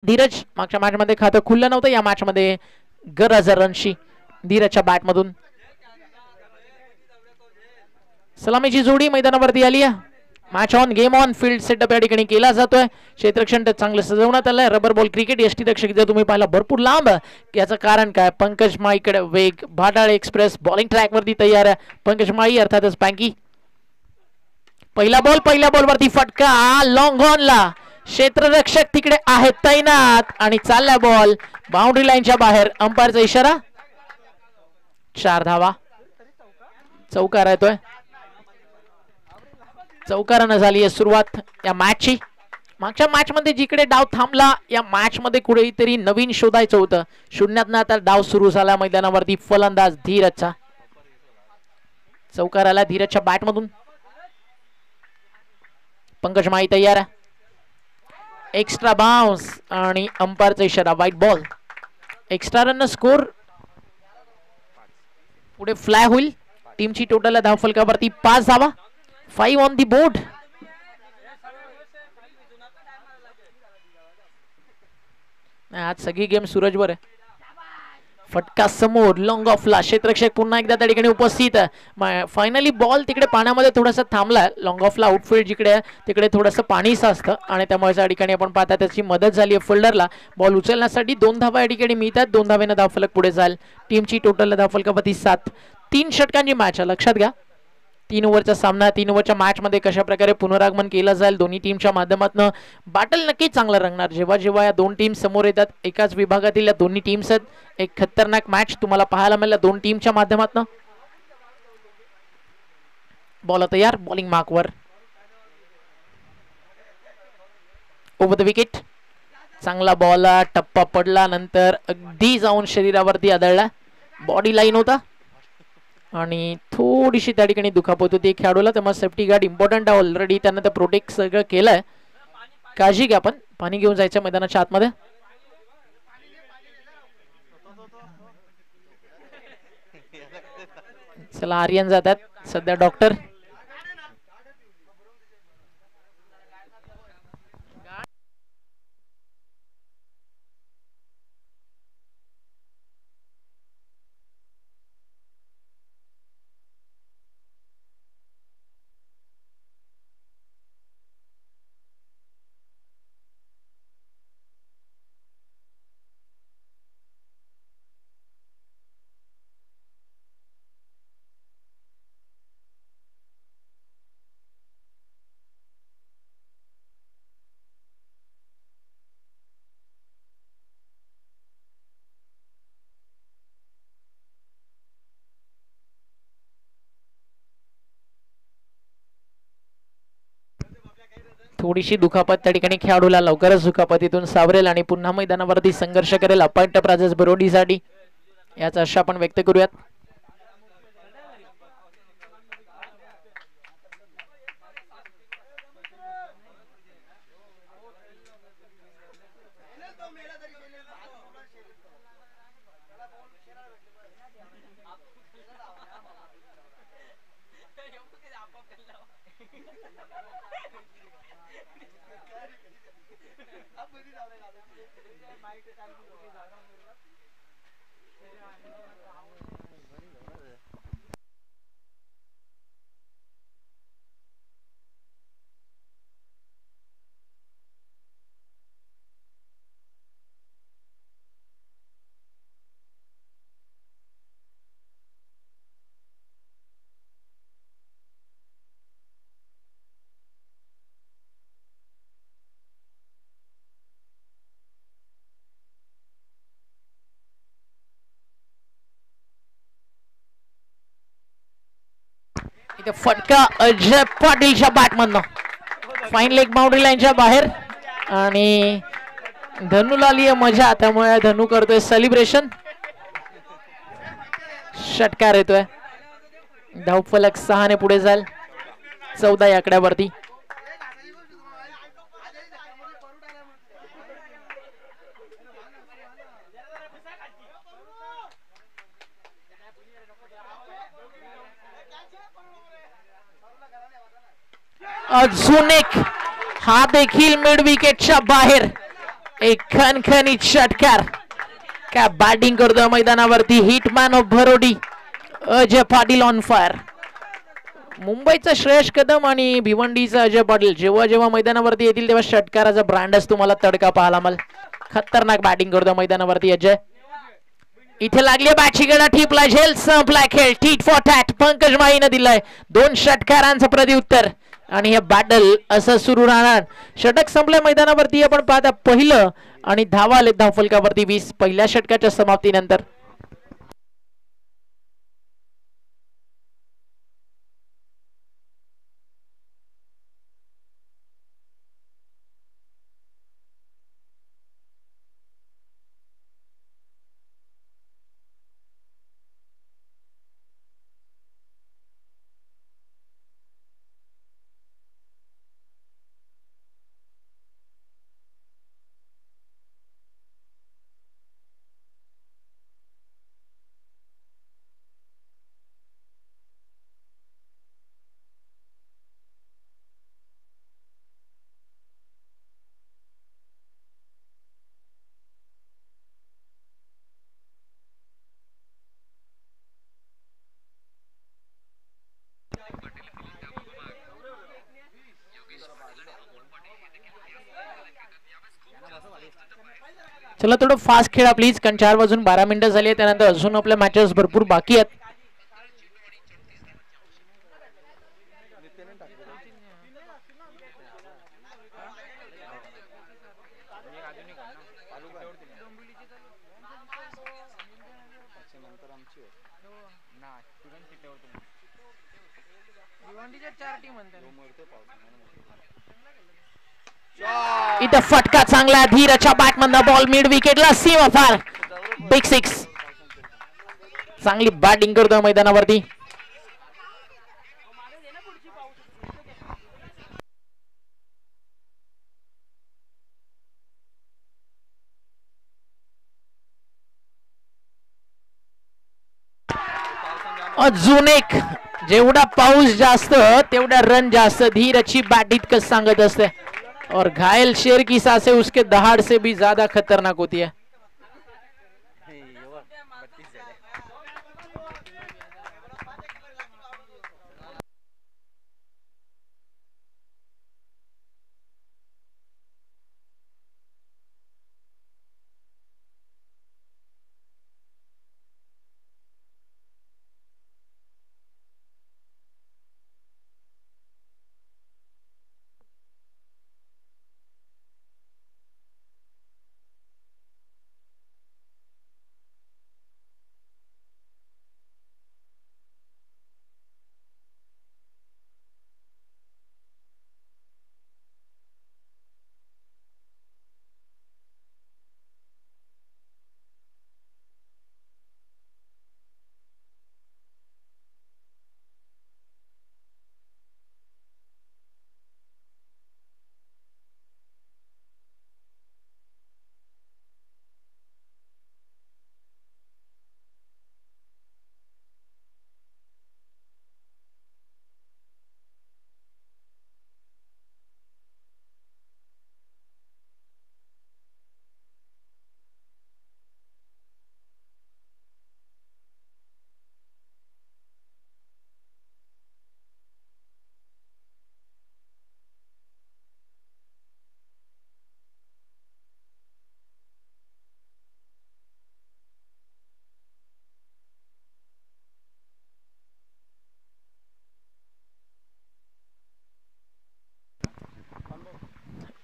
धीरज मागच्या मॅच मध्ये खातं खुललं नव्हतं, या मॅच मध्ये गरज रनशी धीरजच्या बॅट मधून सलामीची जोडी मैदानावरती आली आहे. Match on game on field setup या ठिकाणी केला जातोय. क्षेत्ररक्षण चांगलं सजवण्यात आलंय. रबर बॉल क्रिकेट यष्टीरक्षक जर तुम्ही पाहिला भरपूर लांब, याचं कारण काय, पंकज माईकडे वेग, भाटाळ एक्सप्रेस बॉलिंग ट्रॅक वरती तयार आहे. पंकज माई अर्थातच पँकी. पहिला बॉल वरती फटका लॉंग ऑनला, क्षेत्ररक्षक तिकडे आहेत तैनात आणि चालला बॉल बाउंड्री लाईनच्या बाहेर. अंपायरचा इशारा, 4 धावा. चौकार येतोय. चौकारानं झाली आहे सुरुवात या मॅचची. मागच्या मॅच मध्ये जिकडे डाव थांबला, या मॅच मध्ये कुठेतरी नवीन शोधायचं होतं. शून्यातनं आता डाव सुरू झाला मैदानावरती. फलंदाज धीरजचा. चौकार आला धीरजच्या बॅट मधून. पंकज माई तयार आहे. एक्स्ट्रा बाउन्स आणि अंपायरचा इशारा, वाईट बॉल. एक्स्ट्रा रन स्कोर पुढे फ्लाय होईल. टीमची टोटल धाव फलकावरती 5 धावा. 5 ऑन दी बोर्ड. आज सगळी गेम सूरजवर आहे. फटका समोर लॉंग ऑफला, क्षेत्ररक्षक पुन्हा एकदा त्या ठिकाणी उपस्थित. फायनली बॉल तिकडे पाण्यामध्ये थोडासा थांबलाय. लॉंग ऑफला आउटफील्ड जिकडे आहे तिकडे थोडंसं पाणी साचतं आणि त्यामुळे त्या ठिकाणी आपण पाहता त्याची मदत झाली आहे फिल्डरला. बॉल उचलण्यासाठी 2 धावा या ठिकाणी मिळतात. 2 धावेनं धावफलक पुढे जाईल. टीमची टोटल धावफलकावरती 7. 3 षटकांची मॅच आहे, लक्षात घ्या. 3 ओव्हरचा सामना. 3 ओव्हरच्या मॅच मध्ये कशा प्रकारे पुनरागमन केलं जाईल दोन्ही टीमच्या माध्यमातून, बॅटल नक्कीच चांगला रंगणार. जेव्हा जेव्हा या 2 टीम समोर येतात, एकाच विभागातील या दोन्ही टीम्स आहेत. एक खतरनाक मॅच तुम्हाला पाहायला मिळेल 2 टीमच्या माध्यमातून. बॉल तयार, बॉलिंग मार्कवर. Over the wicket. चांगला बॉल, टप्पा पडला नंतर अगदी जाऊन शरीरावरती आदळला. बॉडी लाईन होता आणि थोडीशी त्या ठिकाणी दुखापत होती खेळाडूला. त्यामुळे सेफ्टी गार्ड इम्पॉर्टंट आहे. ऑलरेडी त्यांना ते प्रोटेक्ट सगळं केलंय. काळजी घ्या, पण पाणी घेऊन जायचं मैदानाच्या आतमध्ये. चला आर्यन जातात सध्या. डॉक्टर थोडीशी दुखापत त्या ठिकाणी खेळाडूला लवकरच दुखापतीतून सावरेल आणि पुन्हा मैदानावरती संघर्ष करेल अपार्ट प्राजस बरोडीसाठी, याचा आशा आपण व्यक्त करूयात. इथे फटका अजय पाटीलच्या बॅटमधनं फाईन लेग बाउंड्री लाईनच्या बाहेर आणि धनुला आली मजा, त्यामुळे धनु करतोय सेलिब्रेशन. षटकार येतोय. धावफलक 6 ने पुढे जाईल 14 या आकड्यावरती. अजून एक, हा देखील मिड विकेटच्या बाहेर. एक खणखणीत षटकार. काय बॅटिंग करतोय मैदानावरती hitman of Bharodi Ajay Patil on fire. मुंबईचा श्रेयस कदम आणि भिवंडीचा अजय पाटील जेव्हा जेव्हा मैदानावरती येतील तेव्हा षटकाराचा ब्रँडच तुम्हाला तडका पाहायला मला. खतरनाक बॅटिंग करतो मैदानावरती अजय. इथे लागली बॅटची गडा टिपला झेल संपला खेळ. टीट फॉर टॅट पंकज माहीनं दिलाय 2 षटकारांचं प्रत्युत्तर आणि हे बॅटल असं सुरू राहणार. षटक संपल्या मैदानावरती आपण पाहता पहिलं आणि धावा आले धावफलकावरती 20 पहिल्या षटकाच्या समाप्तीनंतर. चला थोडं फास्ट खेळा प्लीज कारण 4 वाजून 12 मिनिटं झाली आहे. त्यानंतर अजून आपल्या मॅचेस भरपूर बाकी आहेत. इथं फटका चांगला धीरच्या बॅट मधला बॉल मिड विकेटला सीमा फार बिग 6. चांगली बॅटिंग करतोय मैदानावरती. अजून एक जेवढा पाऊस जास्त तेवढा रन जास्त. धीरची बॅट इतकं सांगत असते और घायल शेर की सांसें उसके दहाड़ से भी ज्यादा खतरनाक होती है.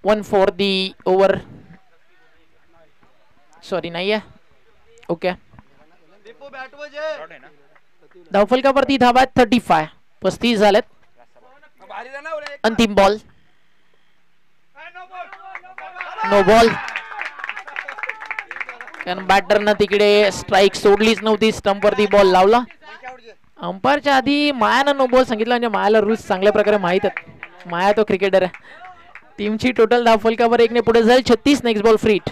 One for the over sorry नाही आहे. ओके धावफलकावरती धावा 35 35 झालेत. अंतिम बॉल नो बॉल कारण बॅटरनं तिकडे स्ट्राईक सोडलीच नव्हती. स्टंपवरती बॉल लावला. अंपायरच्या आधी मायानं नो बॉल सांगितलं म्हणजे मायाला रूल्स चांगल्या प्रकारे माहित आहेत. माया तो क्रिकेटर आहे. टीमची टोटल धावफलकावर 1 ने पुढे जाईल. 36 नेक्स्ट बॉल फ्री हिट.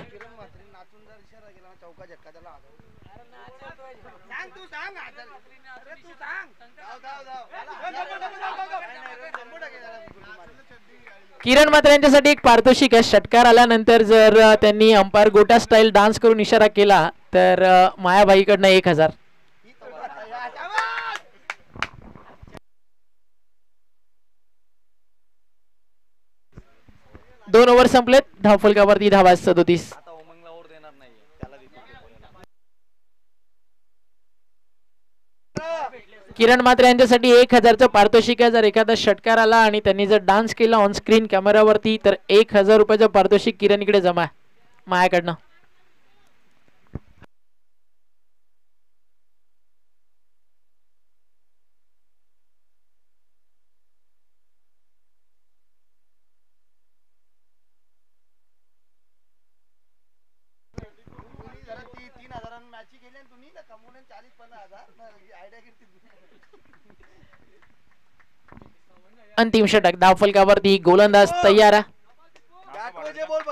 किरण मात्र यांच्यासाठी एक पारितोषिक आहे. षटकार आल्यानंतर जर त्यांनी अंपायर गोटा स्टाईल डान्स करून इशारा केला तर मायाबाईकडनं 1000. 2 ओव्हर संपलेत. धावफलकावरती धावा 37. किरण मात्र यांच्यासाठी 1000चं पारितोषिक आहे. जर एखादा षटकार आला आणि त्यांनी जर डान्स केला ऑन स्क्रीन कॅमेरावरती तर 1000 रुपयाचं पारितोषिक किरण इकडे जमा मायाकडनं. अंतिम षटक. धावफलकावरती गोलंदाज तयार.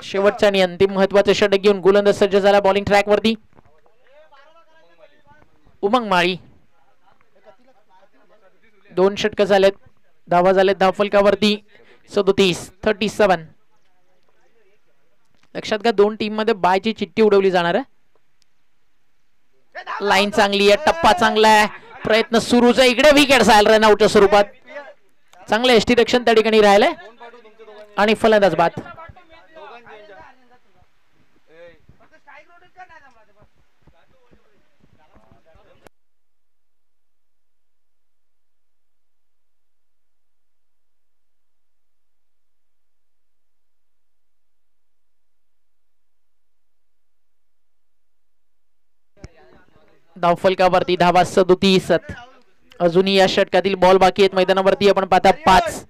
शेवटचा आणि अंतिम महत्वाचं षटक घेऊन गोलंदाज सज्ज झाला बॉलिंग ट्रॅक वरती. उमंग माळी. 2 षटक झालेत. धावा झालेत धावफलकावरती 37. लक्षात घ्या 2 टीम मध्ये बायची चिठ्ठी उडवली जाणार आहे. लाईन चांगली आहे. टप्पा चांगला आहे. प्रयत्न सुरूच आहे. इकडे विकेट जाईल रनआउटच्या स्वरूपात. चांगलं यष्टीरक्षण त्या ठिकाणी राहिलंय आणि फलंदाज बाद. धावफलकावरती धावा 37. अजूनही या षटकातील बॉल बाकी आहेत मैदानावरती. आपण पाहता 5.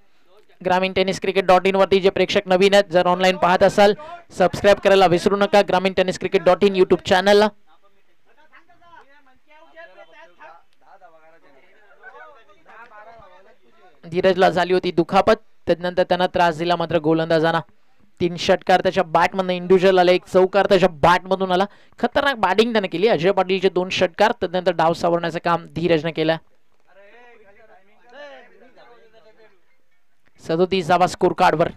ग्रामीण टेनिस क्रिकेट.in वरती जे प्रेक्षक नवीन आहेत जर ऑनलाईन पाहत असाल सबस्क्राईब करायला विसरू नका ग्रामीण टेनिस क्रिकेट.in युट्यूब चॅनलला. धीरजला झाली होती दुखापत. त्यानंतर त्यांना त्रास दिला मात्र गोलंदाजांना. 3 षटकार त्याच्या बॅट मधून इंडिव्हिज्युअल आले. 1 चौकार त्याच्या बॅट मधून आला. खतरनाक बॅटिंग त्याने केली. अजय पाटीलचे 2 षटकार. त्यानंतर डाव सावरण्याचं काम धीरजने केलं. 37 धावा स्कोर कार्डवर.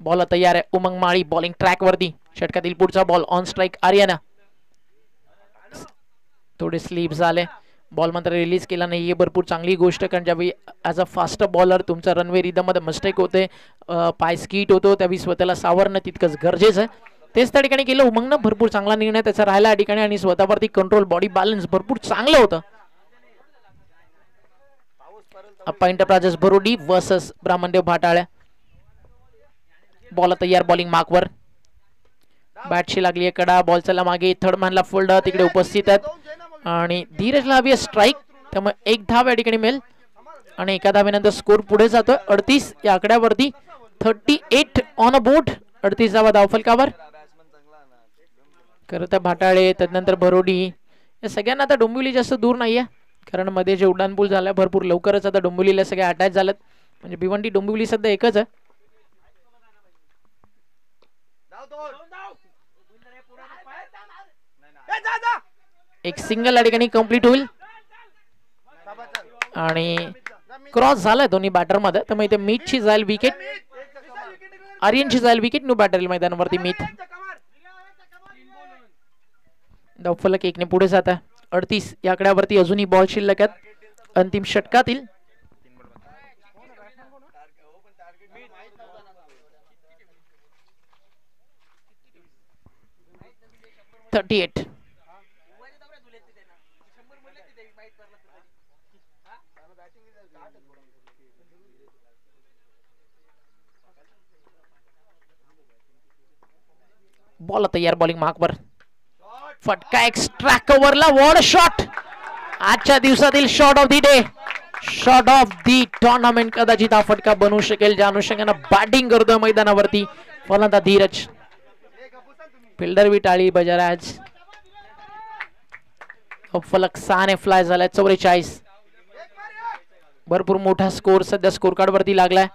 बॉल तयार आहे. उमंग माळी बॉलिंग ट्रॅक वरती. षटकातील पुढचा बॉल ऑन स्ट्राइक आर्यना. थोडे स्लीप झाले. बॉल मात्र रिलीज केला नाही. ही भरपूर चांगली गोष्ट कारण ज्यावेळी ॲज अ फास्ट बॉलर तुमचा रनवे रिदम मध्ये मिस्टेक होते पाय स्कीट होतो त्यावेळी स्वतःला सावरणं तितकंच गरजेचं आहे. तेच त्या ठिकाणी केलं उमंगनं. भरपूर चांगला निर्णय त्याचा राहिला या ठिकाणी आणि स्वतःवरती कंट्रोल बॉडी बॅलन्स भरपूर चांगलं होतं. अप्पा एंटरप्राइजेस भरोडी वर्सेस ब्राह्मणदेव भाटाळ्या. बॉल तयार बॉलिंग मार्कवर. बॅटशी लागली कडा. बॉल चला मागे. थर्ड मॅनला फोल्ड तिकडे उपस्थित आहेत आणि धीरजला हवी स्ट्राईक. त्यामुळे 1 धाव या ठिकाणी मिळेल आणि 1 धावेनंतर स्कोर पुढे जातोय 38 या आकड्यावरती. 38 ऑन अ बोर्ड. 38 धावा धावफलकावर. खरं भाटाळे त्यानंतर भरोडी या सगळ्यांना आता डोंबिवली जास्त दूर नाहीये कारण मध्ये जे उड्डाणपूल झालं भरपूर लवकरच आता डोंबिवलीला सगळे अटॅच झालेत. म्हणजे भिवंडी डोंबिवली सध्या एकच आहे. एक सिंगल या ठिकाणी कंप्लीट होईल आणि क्रॉस झालाय दोन्ही बॅटर मध्ये. त्यामुळे इथे मीतची जाईल विकेट. आर्यनची जाईल विकेट. न्यू बॅटर मैदानावरती मीत. धावफलक 1 ने पुढे जात आहे. 38 या आकड्यावरती अजूनही बॉल शिल्लक आहेत अंतिम षटकातील. बॉल तयार बॉलिंग मार्कवर. फटका एक्स्ट्रा कव्हरला. What shot. आजच्या दिवसातील shot of the day. Shot of the tournament कदाचित हा फटका बनवू शकेल ज्या अनुषंगाने बॅटिंग करतोय मैदानावरती फलंदाज धीरज. फिल्डर बी टाळी बजाराज. फलक 6 ने फ्लाय झालाय. 44. भरपूर मोठा स्कोर सध्या स्कोर कार्ड वरती लागलाय.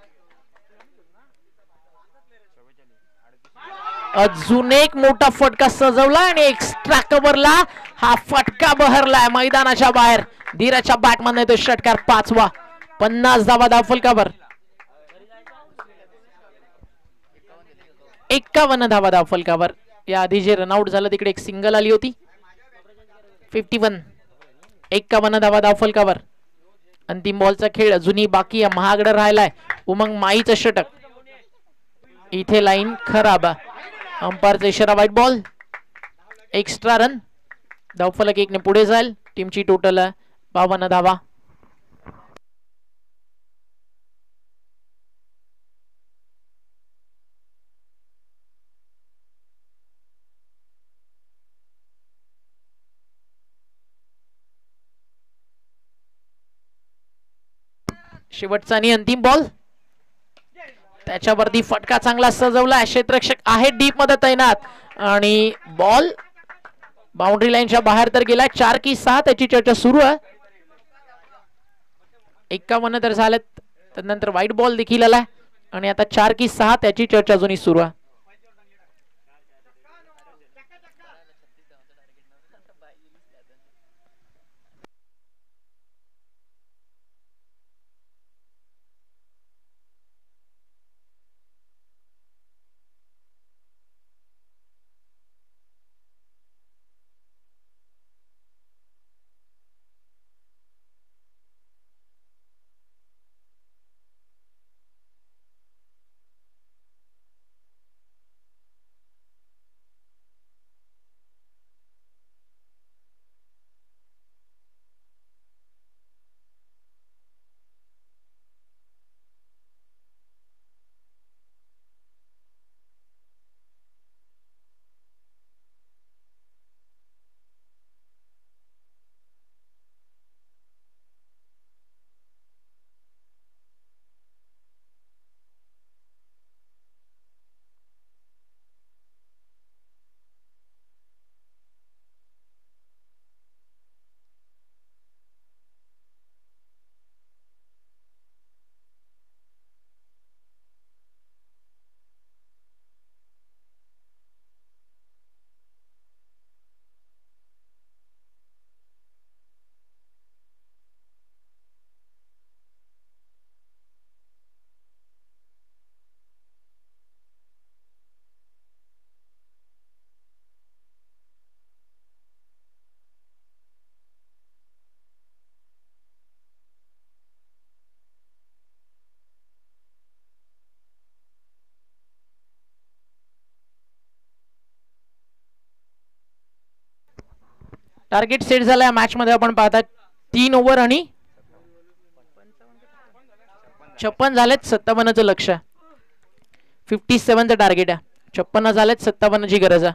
अजून एक मोठा फटका सजवला आणि एक्स्ट्रा कव्हरला हा फटका बहरलाय मैदानाच्या बाहेर. धीरजच्या बॅट मध्ये तो षटकार 5वा. 50 धावा धावफलकावर. 51 धावा धावफलकावर. या आधी जे रनआउट झालं तिकडे एक सिंगल आली होती. 51 51 धावा धावफलकावर. अंतिम बॉलचा खेळ अजूनही बाकी आहे. महागडा राहिलाय. उमंग माईचं षटक. इथे लाईन खराब. अंपायरचा इशारा व्हाईट बॉल. Extra run. धावफलक 1 ने पुढे जाईल. टीमची टोटल 52 धावा. शेवटचा आणि अंतिम बॉल. त्याच्यावरती फटका चांगला सजवला. क्षेत्ररक्षक आहे डीप मध्ये तैनात आणि बॉल बाउंड्री लाईनच्या बाहेर तर गेलाय. 4 की 6 त्याची चर्चा सुरू आहे. 51 तर झालेत. त्यानंतर व्हाईट बॉल देखील आलाय आणि आता 4 की 6 त्याची चर्चा अजूनही सुरू आहे. टार्गेट सेट झालाय मॅच मध्ये. आपण पाहता 3 ओव्हर आणि 56 झालेत. 57चं लक्ष. 57चं टार्गेट आहे. 56 झालेत. 57ची गरज आहे.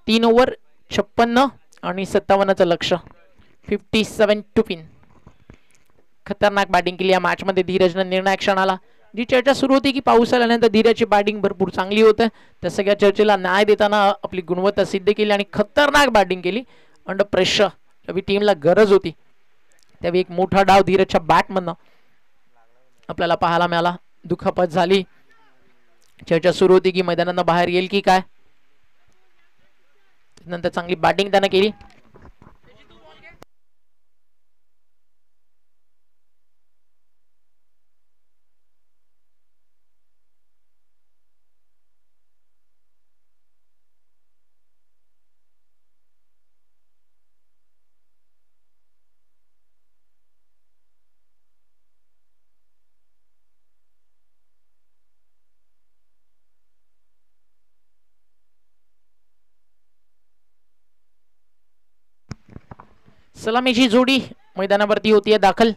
3 ओव्हर 56 आणि 57चं लक्ष. 57 टू पिन. खतरनाक बॅटिंग केली या मॅच मध्ये धीरजनं. निर्णायक क्षणाला जी चर्चा सुरू होती की पाऊस आल्यानंतर धीरजची बॅटिंग भरपूर चांगली होते, त्या सगळ्या चर्चेला न्याय देताना आपली गुणवत्ता सिद्ध केली आणि खतरनाक बॅटिंग केली अंडर प्रेशर. त्यावेळी टीमला गरज होती. त्यावेळी एक मोठा डाव धीरजच्या बॅटमधनं आपल्याला पाहायला मिळाला. दुखापत झाली. चर्चा सुरू होती की मैदानानं बाहेर येईल की काय. नंतर चांगली बॅटिंग त्यानं केली. सलामीची जोडी मैदानावरती होतीये दाखल.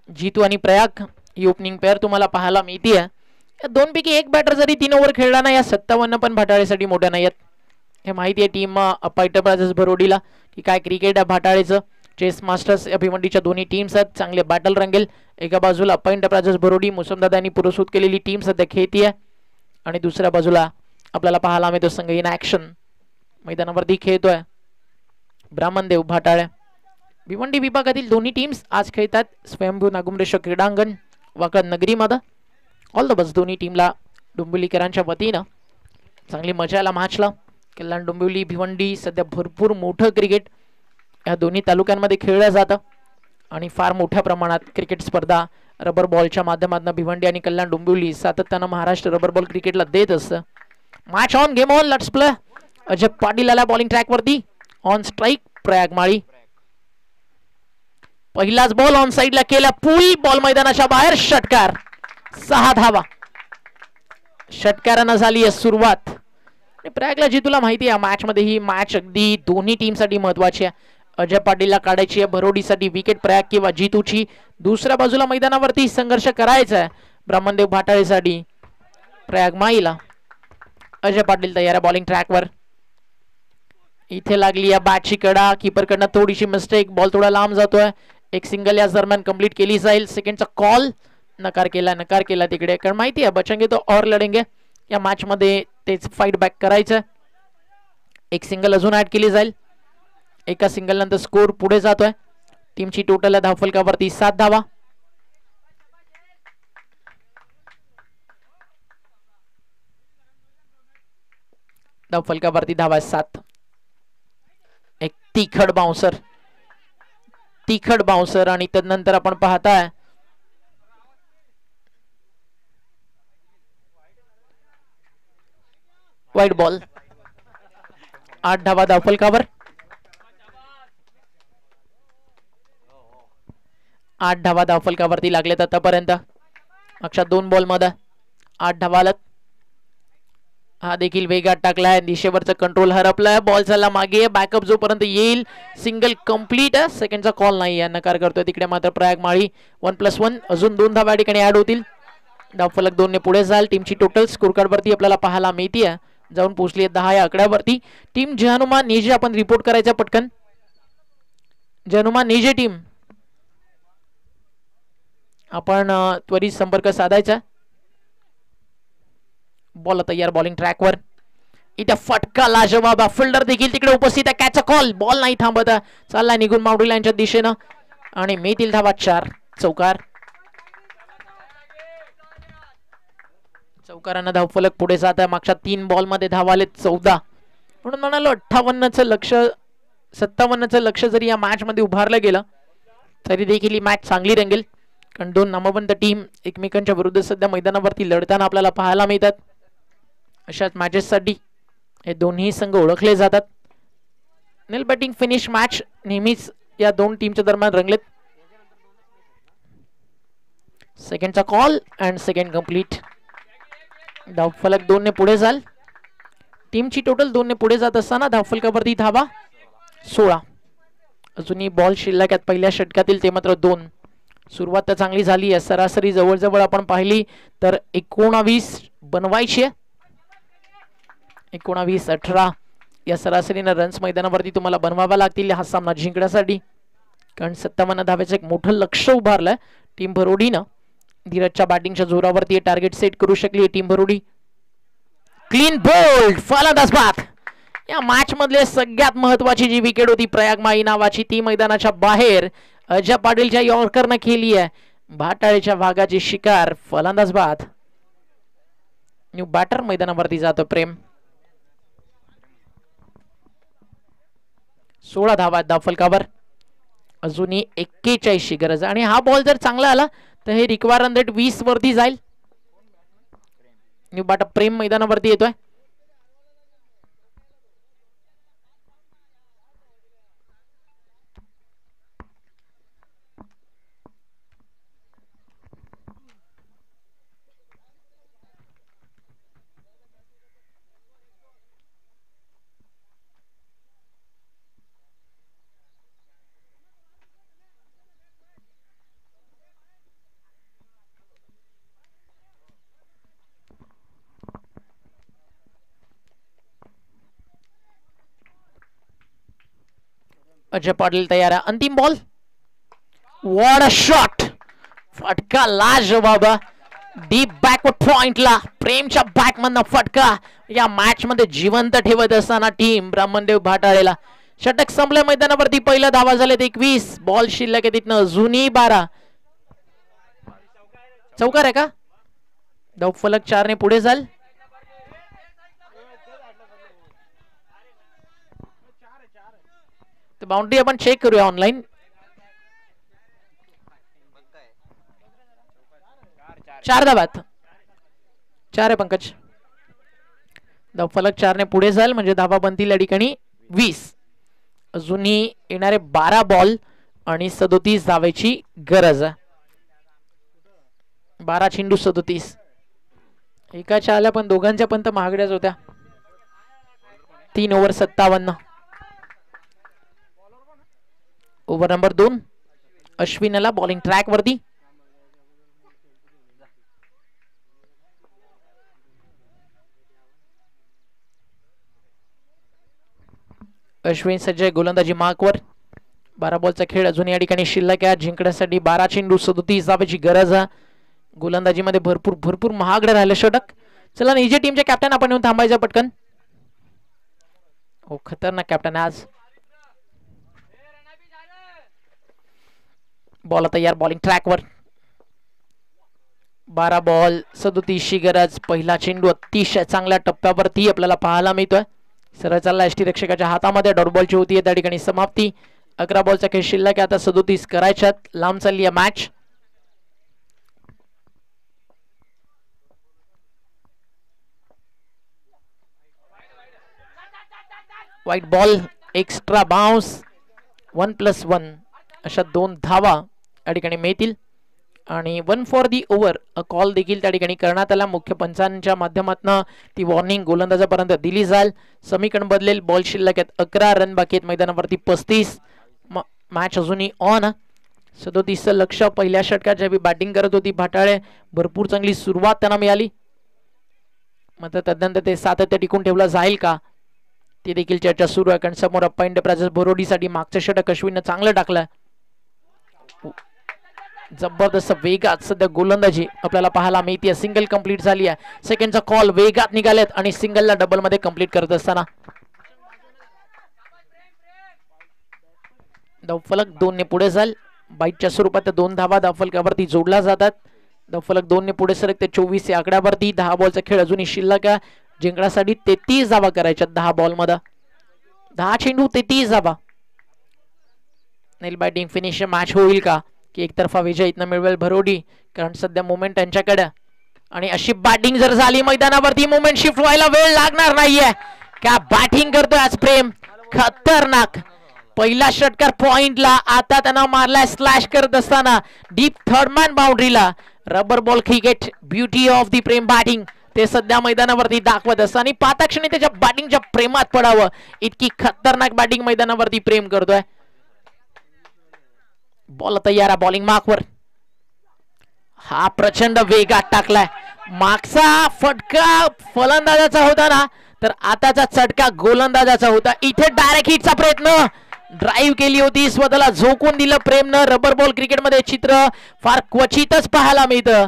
जीतू आणि प्रयाग ही ओपनिंग पेअर तुम्हाला पाहायला मिळतीये. या दोनपैकी एक बॅटर जरी 3 ओव्हर खेळला ना, या 57 पण भाटाळेसाठी मोठ्या नाही आहेत. हे माहिती आहे टीम एंटरप्राइजेस भरोडीला की काय क्रिकेट आहे भाटाळेचं. चेस मास्टर्स या भिवंडीच्या दोन्ही टीम्स आहेत. चांगले बॅटल रंगेल. एका बाजूला एंटरप्राइजेस भरोडी मुसमदादांनी पुरस्कृत केलेली टीम सध्या खेळतीये आणि दुसऱ्या बाजूला आपल्याला पाहायला मिळतो संघ इन ऍक्शन मैदानावरती खेळतोय ब्राह्मणदेव भाटाळे. भिवंडी विभागातील दोन्ही टीम्स आज खेळतात स्वयंभू नागुमरेश्वर क्रीडांगण वाकड नगरीमध्ये. ऑल द बेस्ट दोन्ही टीमला डोंबिवलीकरांच्या वतीनं. चांगली मजा आला मॅचला. कल्याण डोंबिवली भिवंडी सध्या भरपूर मोठं क्रिकेट या दोन्ही तालुक्यांमध्ये खेळलं जातं आणि फार मोठ्या प्रमाणात क्रिकेट स्पर्धा रबर बॉलच्या माध्यमातून भिवंडी आणि कल्याण डोंबिवली सातत्यानं महाराष्ट्र रबर बॉल क्रिकेटला देत असतं. Match on, game on, let's play. Ajay Patil आला बॉलिंग ट्रॅक वरती. ऑन स्ट्राईक प्रयाग माळी. पहिलाच बॉल ऑन साइडला केला, पुल बॉल मैदानाच्या बाहेर. षटकार, 6 धावा. षटकारानं झाली आहे सुरुवात. प्रयागला जी तुला माहिती आहे मॅच मध्ये ही मॅच अगदी दोन्ही टीम साठी महत्वाची आहे. अजय पाटीलला काढायची आहे भरोडीसाठी विकेट प्रयाग किंवा जीतूची. दुसऱ्या बाजूला मैदानावरती संघर्ष करायचा आहे ब्राह्मणदेव भाटाळेसाठी प्रयाग माईला. अजय पाटील तयार आहे बॉलिंग ट्रॅकवर. इथे लागली या बॅटची कडा, कीपर कडनं थोडीशी मिस्टेक, बॉल थोडा लांब जातोय. एक सिंगल या दरम्यान कंप्लीट केली जाईल. सेकंडचा कॉल नकार केला तिकडे, कारण माहिती आहे बचेंगे तो और लढेंगे. या मॅच मध्ये तेच फाईट बॅक करायचं. एक सिंगल अजून ऍड केली जाईल. एका सिंगल नंतर स्कोर पुढे जातोय. टीमची टोटल धावफलकावरती 7 धावा. धावफलकावरती धावा 7. एक तिखट बाउन्सर आणि त्यानंतर आपण पाहताय वाईट बॉल. 8 धावा धावफलकावर. 8 धावा धावफलकावरती लागलेत आतापर्यंत. मागच्या 2 बॉल मध्ये 8 धावा आल्यात. हा देखील वेगात टाकलाय, दिशेवरचा कंट्रोल हरपलाय. बॉल चालला मागे, बॅकअप जोपर्यंत येईल. Single complete. सेकंडचा कॉल नाही आहे, नकार करतोय तिकडे मात्र प्रयाग माळी. 1+1 अजून 2 धावा या ठिकाणी ऍड होतील. धावफलक 2 ने पुढे जाईल. टीमची टोटल स्कोर कार्ड वरती आपल्याला पाहायला मिळते जाऊन पोहोचली 10 या आकड्यावरती. टीम जहनुमा नेजे आपण रिपोर्ट करायचा पटकन. जहनुमा नेजे टीम आपण त्वरित संपर्क साधायचा. बॉल तयार बॉलिंग ट्रॅकवर. इथे फटका लाजवाब. फिल्डर देखील तिकडे उपस्थित आहे. Catch call. बॉल नाही थांबत, चालला निघून बाउंड्री लाईनच्या दिशेनं आणि मिळतील धावा 4. चौकारानं धावफलक पुढे जात आहे. मागच्या 3 बॉल मध्ये धावा आले 14. म्हणून म्हणालो 58चं लक्ष 57चं लक्ष जरी या मॅच मध्ये उभारलं गेलं तरी देखील ही मॅच चांगली रंगेल, कारण 2 नामवंत टीम एकमेकांच्या विरुद्ध सध्या मैदानावरती लढताना आपल्याला पाहायला मिळतात. अशाच मॅचेस साठी हे दोन्ही संघ ओळखले जातात. नेल बॅटिंग फिनिश मॅच नेहमीच या 2 टीमच्या दरम्यान रंगलेत. सेकंडचा कॉल अँड सेकंड कंप्लीट. धावफलक 2 ने पुढे जाल. टीमची टोटल 2 ने पुढे जात असताना धावफलकावरती धावा 16. अजूनही बॉल शिल्लक आहेत पहिल्या षटकातील, ते मात्र 2. सुरुवात तर चांगली झाली आहे. सरासरी जवळजवळ आपण पाहिली तर 19 बनवायची आहे. 19-18 या सरासरीनं रन्स मैदानावरती तुम्हाला बनवावा लागतील हा सामना जिंकण्यासाठी, कारण 57 धावेचं एक मोठं लक्ष उभारलंय टीम भरोडीनं. धीरजच्या बॅटिंगच्या जोरावरती टार्गेट सेट करू शकली टीम भरोडी. क्लीन बोल्ड फलंदाज बाद. या मॅच मधले सगळ्यात महत्वाची जी विकेट होती प्रयाग माई नावाची, ती मैदानाच्या बाहेर अजय पाटीलच्या यॉर्करनं केली आहे. भाटाळेच्या भागाची शिकार. फलंदाज बाद. न्यू बॅटर मैदानावरती जातो प्रेम. 16 धावा धावफलकावर. अजूनही 41 ची गरज, आणि हा बॉल जर चांगला आला तर हे रिक्वायर रन रेट 20 वरती जाईल. न्यू बॅटर प्रेम मैदानावरती येतोय. अजय पाटील तयार आहे. अंतिम बॉल. What a shot. फटका लाजवाब. डीप बॅकवर्ड पॉइंटला प्रेमच्या बॅक मधनं फटका या मॅच मध्ये जिवंत ठेवत असताना टीम ब्राह्मणदेव भाटाळेला. षटक संपल्या मैदानावरती. पहिला धावा झालेत 21. बॉल शिल्लक आहे तिथनं अजूनही 12. चौकार आहे का. धावफलक 4 ने पुढे जाल. बाउंड्री आपण चेक करूया ऑनलाइन. 4 धावात. 4 आहे पंकज. धावफलक 4 ने पुढे जाईल म्हणजे धावा बनतील या ठिकाणी 20. अजूनही येणारे 12 बॉल आणि 37 धावेची गरज आहे. 12 चेंडू 37. एकाच्या आल्या पण दोघांच्या पण तर महागड्याच होत्या. 3 ओव्हर 57. Over number 2. अश्विनला बॉलिंग ट्रॅक वरती. अश्विन सज्ज गोलंदाजी मार्कवर. 12 बॉलचा खेळ अजून या ठिकाणी शिल्लक आहे. जिंकण्यासाठी 12 चेंडू 37 धावेची गरज आहे. गोलंदाजी मध्ये भरपूर महागडे राहिले षटक. चला निजे टीमचे कॅप्टन आपण येऊन थांबायचं पटकन. हो खतरनाक कॅप्टन आज. बॉल तयार बॉलिंग ट्रॅकवर. 12 बॉल 37 ची गरज. पहिला चेंडू अतिशय चांगल्या टप्प्यावरती आपल्याला पाहायला मिळतोय. सरळ चालला यष्टीरक्षकाच्या हातामध्ये. डॉट बॉलची होती त्या ठिकाणी समाप्ती. 11 बॉलचा खेळ शिल्लक आहे. आता 37 करायच्यात. लांब चालली आहे match. White ball. Extra bounce. 1+1 अशा 2 धावा या ठिकाणी मिळतील आणि 1 for the over a call देखील त्या ठिकाणी करण्यात आला. मुख्य पंचांच्या माध्यमातून ती वॉर्निंग गोलंदाजापर्यंत दिली जाईल. समीकरण बदलेल. बॉल शिल्लक आहेत. 11 रन बाकी आहेत मैदानावरती 35. मॅच अजूनही ऑन. 37 लक्ष. पहिल्या षटकात ज्यावेळी बॅटिंग करत होती भाटाळे भरपूर चांगली सुरुवात त्यांना मिळाली. मात्र तदनंतर ते सातत्य टिकून ठेवलं जाईल का ती देखील चर्चा सुरू आहे. कारण समोर अप्पा एंटरप्राइजेस बोरोडीसाठी मागचं षटक अश्विननं चांगलं टाकलं. जबरदस्त वेगात सध्या गोलंदाजी आपल्याला पाहायला मिळते. सिंगल कंप्लीट झाली आहे. सेकंडचा कॉल वेगात निघालेत आणि सिंगलला डबल मध्ये कंप्लीट करत असताना धावफलक 2 ने पुढे जाईल. बाईटच्या स्वरूपात 2 धावा धावफलकावरती जोडल्या जातात. धावफलक 2 ने पुढे सरकते 24 या आकड्यावरती. 10 बॉलचा खेळ अजूनही शिल्लक आहे. जिंकण्यासाठी 33 धावा करायच्या 10 बॉल मध्ये. 10 चेंडू 33 धावा. नेल बॅटिंग फिनिश मॅच होईल का की एकतर्फा विजय इथनं मिळवेल भरोडी. कारण सध्या मोमेंट त्यांच्याकडे आणि अशी बॅटिंग जर झाली मैदानावरती मोमेंट शिफ्ट व्हायला वेळ लागणार नाहीये. क्या बॅटिंग करतोय आज प्रेम. खतरनाक. पहिला षटकार पॉइंटला. आता त्यांना मारलाय स्लॅश करत असताना डीप थर्ड मॅन बाउंड्रीला. Rubber ball cricket beauty of the Prem batting ते सध्या मैदानावरती दाखवत असतं आणि पाताक्षणी त्याच्या बॅटिंगच्या प्रेमात पडावं इतकी खतरनाक बॅटिंग मैदानावरती प्रेम करतोय. बॉल तयार. बॉलिंग मार्कवर. हा प्रचंड वेगात टाकलाय. मागचा फटका फलंदाजाचा होता ना तर आताचा चटका गोलंदाजाचा होता. इथे डायरेक्ट हिटचा प्रयत्न. ड्राईव्ह केली होती. स्वतःला झोकून दिलं प्रेमनं. रबर बॉल क्रिकेटमध्ये चित्र फार क्वचितच पाहायला मिळतं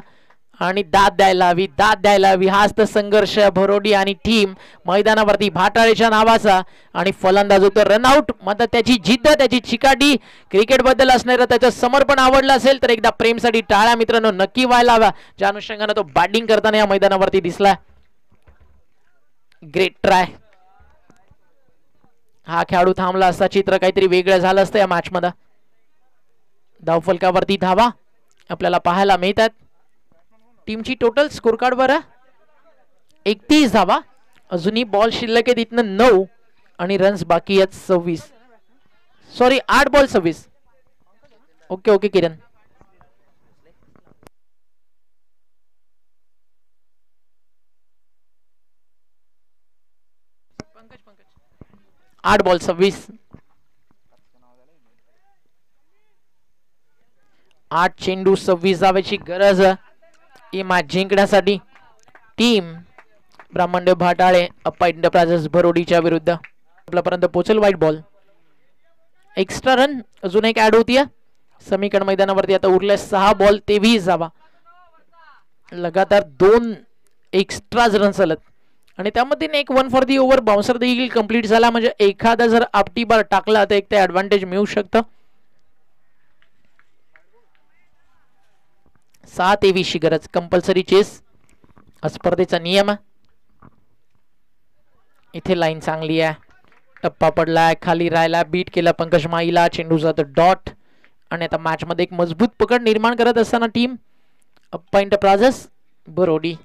आणि दाद द्यायला हवी. हाच तर संघर्ष भरोडी आणि टीम मैदानावरती भाटाळेच्या नावाचा. आणि फलंदाज होतो रनआउट. मात्र त्याची जिद्द त्याची चिकाटी क्रिकेटबद्दल असणारं त्याचं समर्पण आवडलं असेल तर एकदा प्रेमसाठी टाळ्या मित्रांनो नक्की व्हायला हवा. ज्या अनुषंगाने तो बॅटिंग करताना या मैदानावरती दिसला. Great try. हा खेळाडू थांबला असता चित्र काहीतरी वेगळं झालं असतं या मॅच मध्ये. धावफलकावरती धावा आपल्याला पाहायला मिळतात. टीमची टोटल स्कोर कार्ड वर 31 धावा. अजूनही बॉल शिल्लक आहेत इथनं 9 आणि रन्स बाकी आहेत 26. Sorry 8 ball 26. ओके किरण. 8 बॉल 26. 8 चेंडू 26 धावेची गरज ही मॅच जिंकण्यासाठी. टीम ब्राह्मणदेव भाटाळे अप्पा एंटरप्राइजेस भरोडीच्या विरुद्ध आपल्यापर्यंत पोहोचेल. White ball. एक्स्ट्रा रन अजून एक ऍड होतीये. समीकरण मैदानावरती आता उरले 6 बॉल 23 धावा. लगातार 2 एक्स्ट्रा रन चालत आणि त्यामध्ये एक 1 फॉर दी ओव्हर बाउन्सर देखील कंप्लीट झाला. म्हणजे एखादा जर आपटी बार टाकला तर एक ते ऍडव्हान्टेज मिळू शकतं. 6-23 ची गरज. कंपल्सरी चेस स्पर्धेचा नियम. इथे लाईन चांगली आहे. टप्पा पडलाय. खाली राहिला. बीट केला पंकज माईला. चेंडू जातो डॉट आणि आता मॅच मध्ये एक मजबूत पकड निर्माण करत असताना टीम पॉइंट प्राझस बरोडी.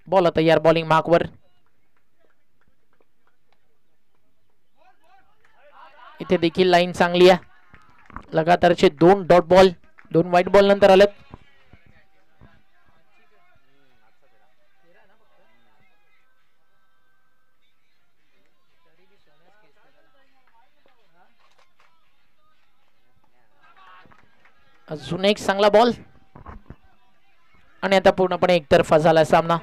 बॉल तयार बॉलिंग मार्कवर. इथे देखील लाईन चांगली आहे. लगातारचे 2 डॉट बॉल 2 व्हाईट बॉल नंतर आलेत. अजून एक चांगला बॉल आणि आता पूर्णपणे एकतर्फा झाला सामना.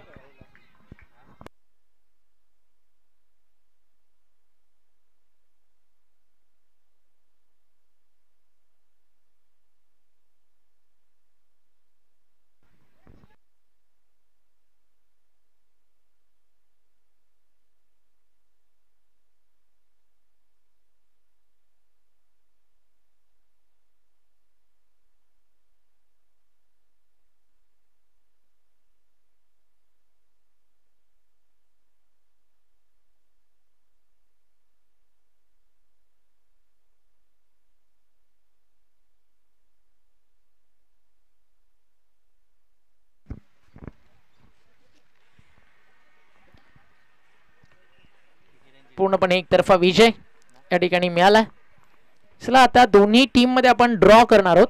पूर्णपणे एकतर्फा विजय या ठिकाणी मिळाला. चला आता दोन्ही टीम मध्ये आपण ड्रॉ करणार आहोत.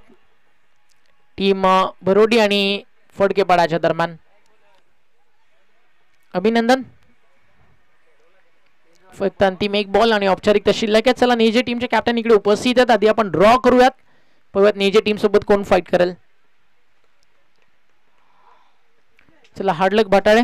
टीम बरोडी आणि फडकेपाडाच्या दरम्यान. अभिनंदन. फक्त अंतिम एक बॉल आणि औपचारिकता शिल्लक आहे. चला नेजे टीमचे कॅप्टन इकडे उपस्थित आहेत. आधी आपण ड्रॉ करूयात. बघूयात नेजे टीम सोबत कोण फाईट करेल. चला हार्डलक भटाळे.